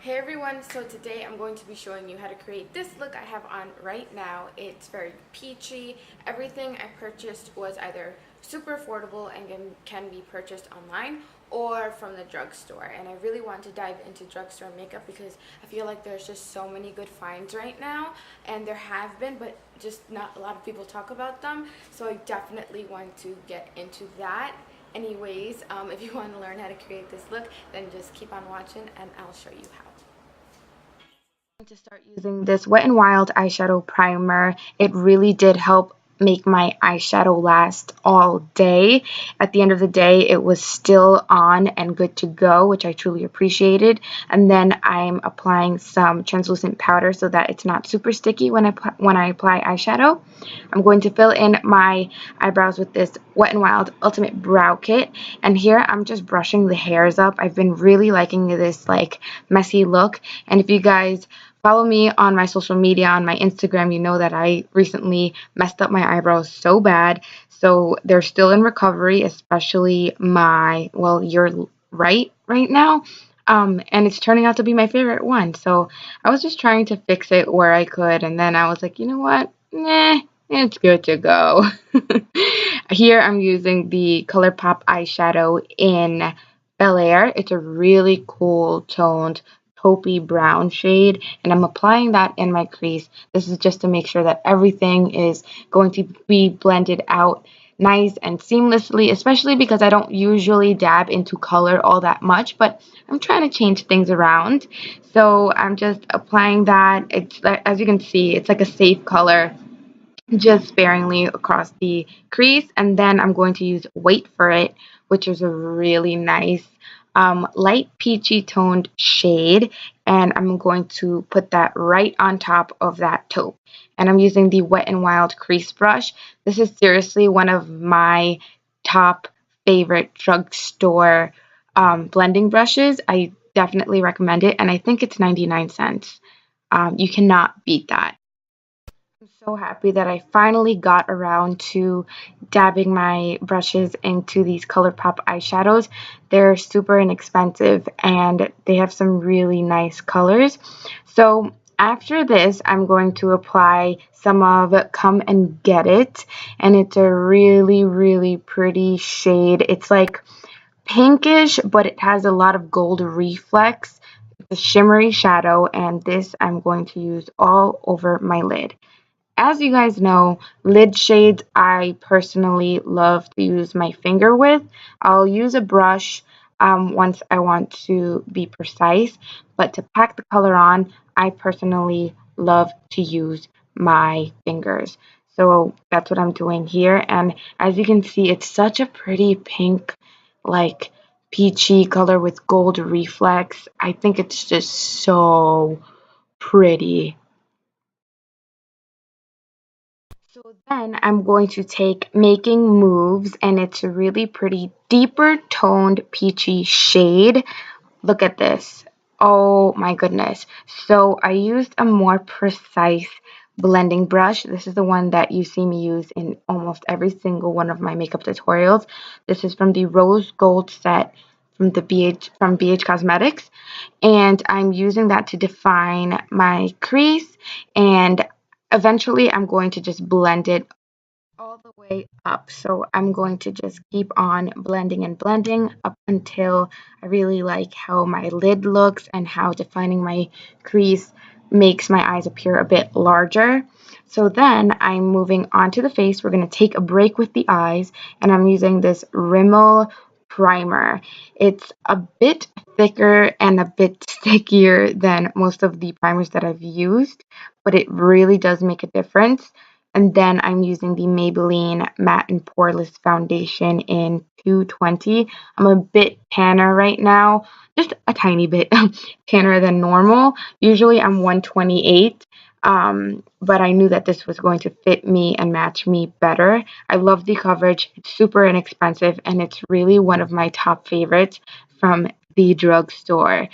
Hey everyone, so today I'm going to be showing you how to create this look I have on right now. It's very peachy. Everything I purchased was either super affordable and can be purchased online or from the drugstore. And I really want to dive into drugstore makeup because I feel like there's just so many good finds right now, and there have been, but just not a lot of people talk about them. So I definitely want to get into that. Anyways, if you want to learn how to create this look, then just keep on watching and I'll show you how. To start using this Wet n Wild eyeshadow primer. It really did help make my eyeshadow last all day. At the end of the day, it was still on and good to go, which I truly appreciated. And then I'm applying some translucent powder so that it's not super sticky when I apply eyeshadow. I'm going to fill in my eyebrows with this Wet n Wild Ultimate Brow Kit. And here I'm just brushing the hairs up. I've been really liking this like messy look. And if you guys follow me on my social media, on my Instagram, you know that I recently messed up my eyebrows so bad. So they're still in recovery, especially your right now. And it's turning out to be my favorite one. So I was just trying to fix it where I could. And then I was like, you know what? Nah, it's good to go. Here I'm using the ColourPop eyeshadow in Bel Air. It's a really cool toned taupey brown shade, and I'm applying that in my crease. This is just to make sure that everything is going to be blended out nice and seamlessly, especially because I don't usually dab into color all that much, but I'm trying to change things around. So I'm just applying that. It's like, as you can see, it's like a safe color, just sparingly across the crease, and then I'm going to use Wait for It, which is a really nice light peachy toned shade, and I'm going to put that right on top of that taupe. And I'm using the Wet n Wild crease brush. This is seriously one of my top favorite drugstore blending brushes. I definitely recommend it, and I think it's 99 cents. You cannot beat that. I'm so happy that I finally got around to dabbing my brushes into these ColourPop eyeshadows. They're super inexpensive and they have some really nice colors. So after this, I'm going to apply some of Come and Get It, and it's a really, really pretty shade. It's like pinkish, but it has a lot of gold reflex. It's a shimmery shadow, and this I'm going to use all over my lid. As you guys know, lid shades I personally love to use my finger with. I'll use a brush once I want to be precise, but to pack the color on, I personally love to use my fingers. So that's what I'm doing here. And as you can see, it's such a pretty pink, like peachy color with gold reflex. I think it's just so pretty. So then I'm going to take Making Moves, and it's a really pretty deeper toned peachy shade. Look at this. Oh my goodness. So I used a more precise blending brush. This is the one that you see me use in almost every single one of my makeup tutorials. This is from the Rose Gold set from the BH Cosmetics, and I'm using that to define my crease, and eventually I'm going to just blend it all the way up. So I'm going to just keep on blending and blending up until I really like how my lid looks and how defining my crease makes my eyes appear a bit larger. So then I'm moving on to the face. We're going to take a break with the eyes, and I'm using this Rimmel primer. It's a bit thicker and a bit stickier than most of the primers that I've used, but it really does make a difference. And then I'm using the Maybelline Matte and Poreless Foundation in 220. I'm a bit tanner right now, just a tiny bit tanner than normal. Usually I'm 128, but I knew that this was going to fit me and match me better. I love the coverage. It's super inexpensive, and it's really one of my top favorites from the drugstore.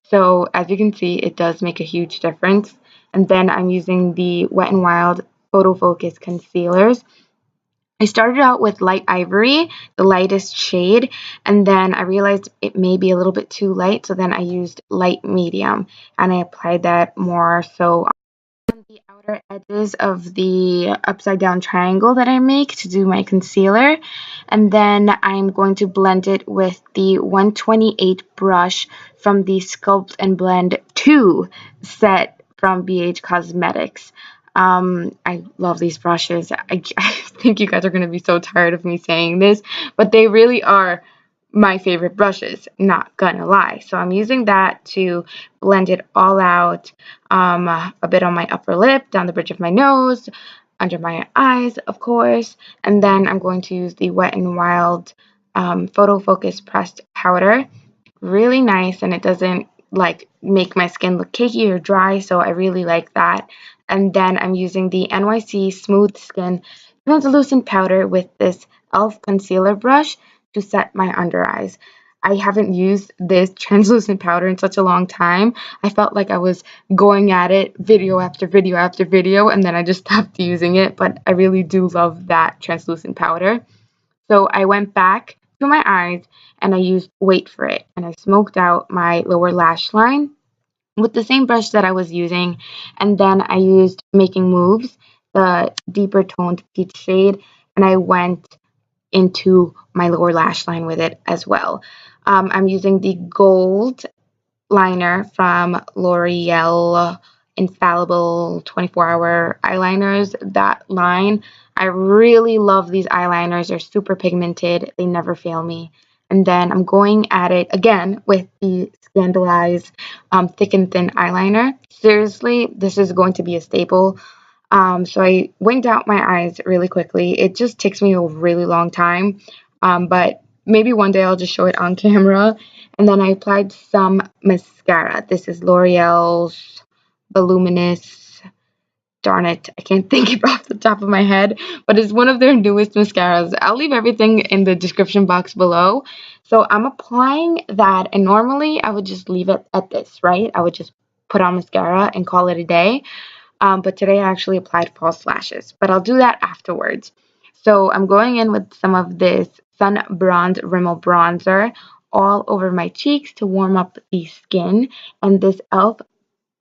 So as you can see, it does make a huge difference. And then I'm using the Wet n Wild Photo Focus concealers. I started out with light ivory, the lightest shade, and then I realized it may be a little bit too light, so then I used light medium, and I applied that more so on the outer edges of the upside down triangle that I make to do my concealer. And then I'm going to blend it with the 128 brush from the Sculpt and Blend 2 set from BH Cosmetics. I love these brushes. I think you guys are going to be so tired of me saying this, but they really are my favorite brushes, not gonna lie. So I'm using that to blend it all out, a bit on my upper lip, down the bridge of my nose, under my eyes, of course, and then I'm going to use the Wet n Wild Photo Focus Pressed Powder. Really nice, and it doesn't like make my skin look cakey or dry, so I really like that. And then I'm using the NYC Smooth Skin Translucent Powder with this e.l.f. concealer brush to set my under eyes. I haven't used this translucent powder in such a long time. I felt like I was going at it video after video after video, and then I just stopped using it, but I really do love that translucent powder. So I went back to my eyes and I used Wait for It, and I smoked out my lower lash line with the same brush that I was using, and then I used Making Moves, the deeper toned peach shade, and I went into my lower lash line with it as well. I'm using the gold liner from L'Oreal Infallible 24-hour eyeliners. That line, I really love these eyeliners. They're super pigmented. They never fail me. And then I'm going at it again with the Scandalize Thick and Thin eyeliner. Seriously, this is going to be a staple. So I winged out my eyes really quickly. It just takes me a really long time, but maybe one day I'll just show it on camera. And then I applied some mascara. This is L'Oreal's Voluminous. Darn it, I can't think it off the top of my head, but it's one of their newest mascaras. I'll leave everything in the description box below. So I'm applying that, and normally I would just leave it at this, right? I would just put on mascara and call it a day. But today I actually applied false lashes, but I'll do that afterwards. So I'm going in with some of this Sun Bronze Rimmel Bronzer all over my cheeks to warm up the skin, and this e.l.f.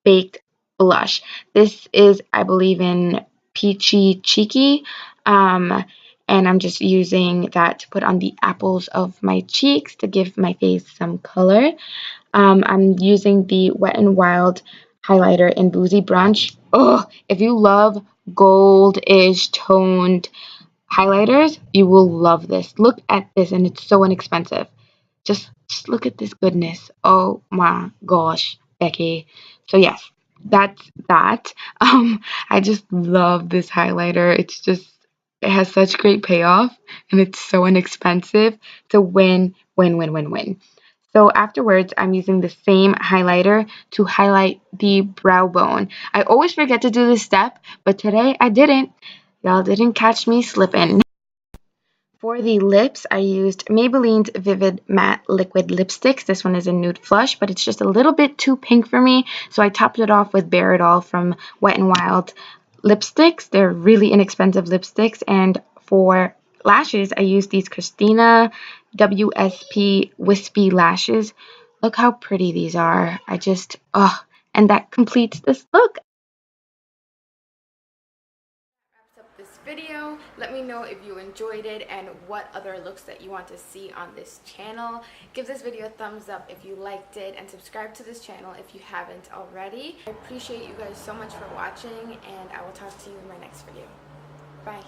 Baked Blush. This is, I believe, in Peachy Cheeky, and I'm just using that to put on the apples of my cheeks to give my face some color. I'm using the Wet n Wild highlighter in Boozy Brunch. Oh, if you love gold-ish toned highlighters, you will love this. Look at this, and it's so inexpensive. Just look at this goodness. Oh my gosh, Becky. So yes, that's that. I just love this highlighter. It has such great payoff, and it's so inexpensive. It's a win, win, win, win, win. So afterwards, I'm using the same highlighter to highlight the brow bone. I always forget to do this step, but today I didn't. Y'all didn't catch me slipping. For the lips, I used Maybelline's Vivid Matte Liquid Lipsticks. This one is in Nude Flush, but it's just a little bit too pink for me, so I topped it off with Bare It All from Wet n Wild lipsticks. They're really inexpensive lipsticks, and for lashes, I used these Christina WSP Wispy Lashes. Look how pretty these are. And that completes this look. Wraps up this video. Let me know if you enjoyed it and what other looks that you want to see on this channel. Give this video a thumbs up if you liked it, and subscribe to this channel if you haven't already. I appreciate you guys so much for watching, and I will talk to you in my next video. Bye.